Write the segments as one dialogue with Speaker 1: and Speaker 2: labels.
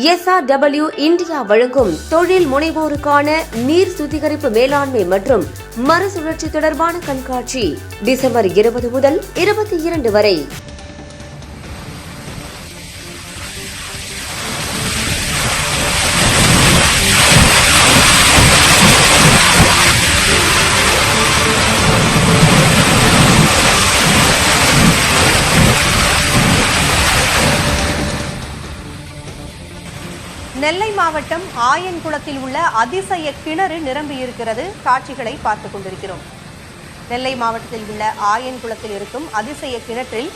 Speaker 1: SRW India வழங்கும் தொழில் முனைவோருக்கான நீர் சுத்திகரிப்பு மேலாண்மை மற்றும் மறுசுழற்சி தொடர்பான கண்காட்சி டிசம்பர் 20 முதல் 22 வரை.
Speaker 2: நெல்லை மாவட்டம் ஆயன்குளத்தில் உள்ள அதிசய கிணறு நிரம்பியிருக்கிறது. காட்சிகளை பார்த்துக் கொண்டிருக்கிறோம். நெல்லை மாவட்டத்தில் உள்ள ஆயன்குளத்தில் இருக்கும் அதிசய கிணற்றில்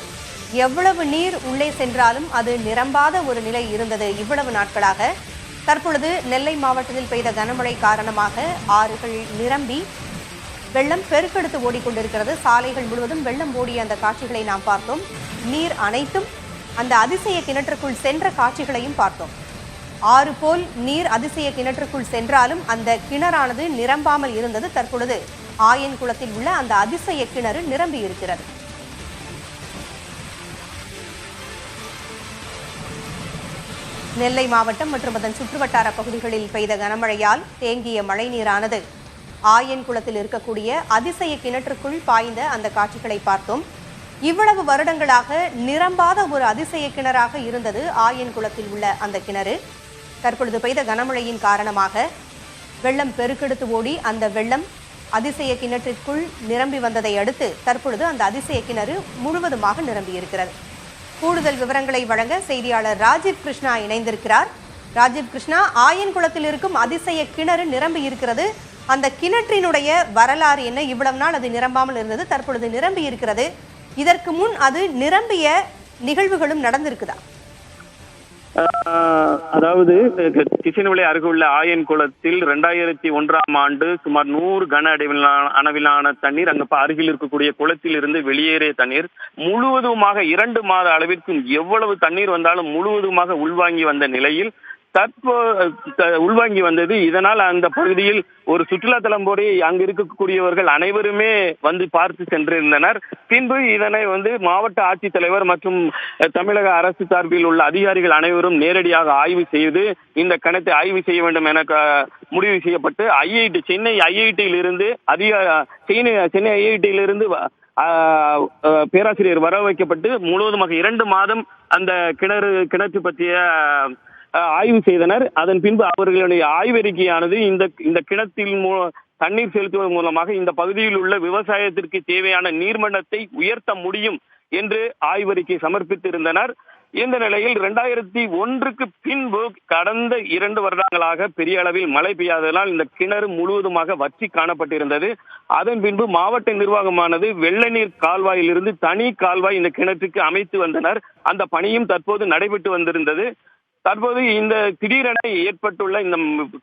Speaker 2: எவ்வளவு நீர் உள்ளே சென்றாலும் அது நிரம்பாத ஒரு நிலை இருந்தது இவ்வளவு நாட்களாக. தற்பொழுது நெல்லை மாவட்டத்தில் பெய்த கனமழை காரணமாக ஆறுகள் நிரம்பி வெள்ளம் பெருக்கெடுத்து ஓடிக்கொண்டிருக்கிறது. சாலைகள் முழுவதும் வெள்ளம் ஓடிய அந்த காட்சிகளை நாம் பார்த்தோம். நீர் அனைத்தும் அந்த அதிசய கிணற்றுக்குள் சென்ற காட்சிகளையும் பார்த்தோம். ஆறு போல் நீர் அதிசய கிணற்றுக்குள் சென்றாலும் அந்த கிணறானது நிரம்பாமல் இருந்தது. தற்பொழுது ஆயன்குளத்தில் உள்ள அந்த அதிசய கிணறு நிரம்பி இருக்கிறது. நெல்லை மாவட்டம் மற்றும் அதன் சுற்றுவட்டார பகுதிகளில் பெய்த கனமழையால் தேங்கிய மழை நீரானது ஆயன்குளத்தில் இருக்கக்கூடிய அதிசய கிணற்றுக்குள் பாய்ந்த அந்த காட்சிகளை பார்த்தோம். இவ்வளவு வருடங்களாக நிரம்பாத ஒரு அதிசய கிணறாக இருந்தது ஆயன்குளத்தில் உள்ள அந்த கிணறு. தற்பொழுது பெய்த கனமழையின் காரணமாக வெள்ளம் பெருக்கெடுத்து ஓடி அந்த வெள்ளம் அதிசய கிணற்றிற்குள் நிரம்பி வந்ததை அடுத்து தற்பொழுது அந்த அதிசய கிணறு முழுவதுமாக நிரம்பி இருக்கிறது. கூடுதல் விவரங்களை வழங்க செய்தியாளர் ராஜீவ் கிருஷ்ணா இணைந்திருக்கிறார். ராஜீவ் கிருஷ்ணா, ஆயன்குளத்தில் இருக்கும் அதிசய கிணறு நிரம்பி இருக்கிறது. அந்த கிணற்றினுடைய வரலாறு என்ன? இவ்வளவு நாள் அது நிரம்பாமல் இருந்தது, தற்பொழுது நிரம்பி இருக்கிறது. இதற்கு முன் அது நிரம்பிய நிகழ்வுகளும் நடந்திருக்குதா?
Speaker 3: அதாவது கிருஷ்ணவிளை அருகுள்ள ஆயன்குளத்தில் 2001ஆம் ஆண்டு சுமார் 100 கன அளவிலான தண்ணீர் அங்கு அருகில் இருக்கக்கூடிய குளத்தில் இருந்து வெளியேறிய தண்ணீர் முழுவதுமாக 2 மாத அளவிற்கு எவ்வளவு தண்ணீர் வந்தாலும் முழுவதுமாக உள்வாங்கி வந்த நிலையில் உள்வாங்கி வந்தது. இதனால் அந்த பகுதியில் ஒரு சுற்றுலா தலம் போடி அங்கு இருக்கக்கூடியவர்கள் அனைவருமே வந்து பார்த்து சென்றிருந்தனர். பின்பு இதனை மாவட்ட ஆட்சித்தலைவர் மற்றும் தமிழக அரசு சார்பில் உள்ள அதிகாரிகள் அனைவரும் நேரடியாக ஆய்வு செய்து இந்த கணத்தை ஆய்வு செய்ய வேண்டும் என முடிவு செய்யப்பட்டு சென்னை ஐஐடியிலிருந்து சென்னை ஐஐடியிலிருந்து பேராசிரியர் வர வைக்கப்பட்டு முழுவதுமாக 2 மாதம் அந்த கிணற்று பற்றிய ஆய்வு செய்தனர். அதன் பின்பு அவர்களுடைய ஆய்வறிக்கையானது இந்த கிணத்தில் தண்ணீர் செலுத்துவதன் மூலமாக இந்த பகுதியில் உள்ள விவசாயத்திற்கு தேவையான நீர்மட்டத்தை உயர்த்த முடியும் என்று ஆய்வறிக்கை சமர்ப்பித்திருந்தனர். இந்த நிலையில் 2001க்கு பின்பு கடந்த 2 வருடங்களாக பெரிய அளவில் மழை பெய்யாததால் இந்த கிணறு முழுவதுமாக வற்றி காணப்பட்டிருந்தது. அதன் பின்பு மாவட்ட நிர்வாகமானது வெள்ள நீர் கால்வாயிலிருந்து தனி கால்வாய் இந்த கிணற்றுக்கு அமைத்து வந்தனர். அந்த பணியும் தற்போது நடைபெற்று வந்திருந்தது. தற்போது இந்த திடீரென ஏற்பட்டுள்ள இந்த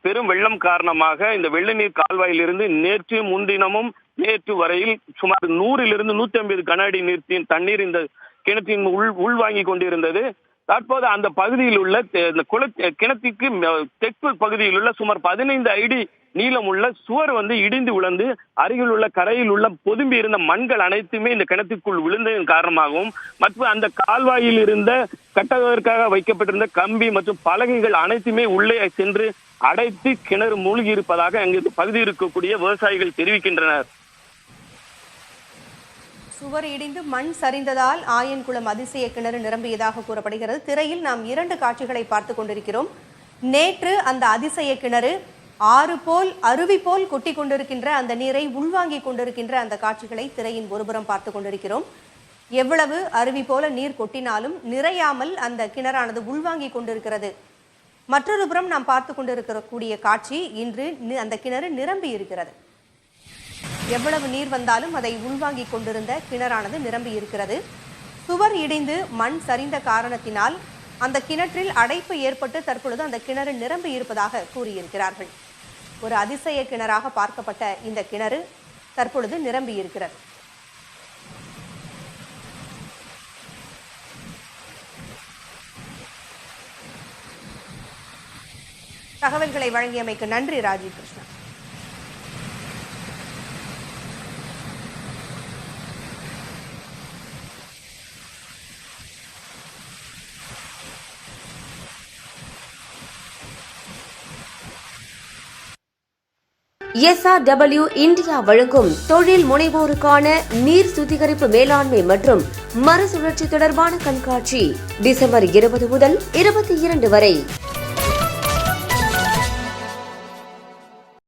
Speaker 3: பெரும் வெள்ளம் காரணமாக இந்த வெள்ள நீர் கால்வாயிலிருந்து நேற்று முன்தினமும் நேற்று வரையில் சுமார் 100லிருந்து 150 கன அடி தண்ணீர் இந்த கிணற்றின் உள்வாங்கி கொண்டிருந்தது. தற்போது அந்த பகுதியில் உள்ள கிணத்துக்கு தெற்கு பகுதியில் உள்ள சுமார் 15 அடி நீளம் உள்ள சுவர் இடிந்து விழுந்து அருகில் உள்ள கரையில் உள்ள பொதும்பி இருந்த மண்கள் அனைத்துமே இந்த கிணத்துக்குள் விழுந்ததன் காரணமாகவும் மற்றும் அந்த கால்வாயில் இருந்த கட்டுவதற்காக வைக்கப்பட்டிருந்த கம்பி மற்றும் பலகைகள் அனைத்துமே உள்ளே சென்று அடைத்து கிணறு மூழ்கி இருப்பதாக அங்கு பகுதியில் இருக்கக்கூடிய விவசாயிகள் தெரிவிக்கின்றனர்.
Speaker 2: சுவர் இடிந்து மண் சரிந்ததால் ஆயன்குளம் அதிசய கிணறு நிரம்பியதாக கூறப்படுகிறது. திரையில் நாம் 2 காட்சிகளை பார்த்து கொண்டிருக்கிறோம். நேற்று அந்த அதிசய கிணறு அருவி போல் கொட்டி கொண்டிருக்கின்ற அந்த நீரை உள்வாங்கி கொண்டிருக்கின்ற அந்த காட்சிகளை திரையின் ஒருபுறம் பார்த்து கொண்டிருக்கிறோம். எவ்வளவு அருவி போல நீர் கொட்டினாலும் நிறையாமல் அந்த கிணறானது உள்வாங்கி கொண்டிருக்கிறது. மற்றொரு புறம் நாம் பார்த்து கொண்டிருக்கக்கூடிய காட்சி, இன்று அந்த கிணறு நிரம்பி இருக்கிறது. எவ்வளவு நீர் வந்தாலும் அதை உள்வாங்கி கொண்டிருந்த கிணறானது நிரம்பி இருக்கிறது. சுவர் இடிந்து மண் சரிந்த காரணத்தினால் அந்த கிணற்றில் அடைப்பு ஏற்பட்டு தற்பொழுது அந்த கிணறு நிரம்பி இருப்பதாக கூறியிருக்கிறார்கள். ஒரு அதிசய கிணறாக பார்க்கப்பட்ட இந்த கிணறு தற்பொழுது நிரம்பி இருக்கிறது. தகவல்களை வழங்கியமைக்கு நன்றி ராஜீவ் கிருஷ்ணா.
Speaker 1: SRW இந்தியா வழங்கும் தொழில் முனைவோருக்கான நீர் சுத்திகரிப்பு மேலாண்மை மற்றும் மறுசுழற்சி தொடர்பான கண்காட்சி டிசம்பர் 20 முதல் 22 வரை.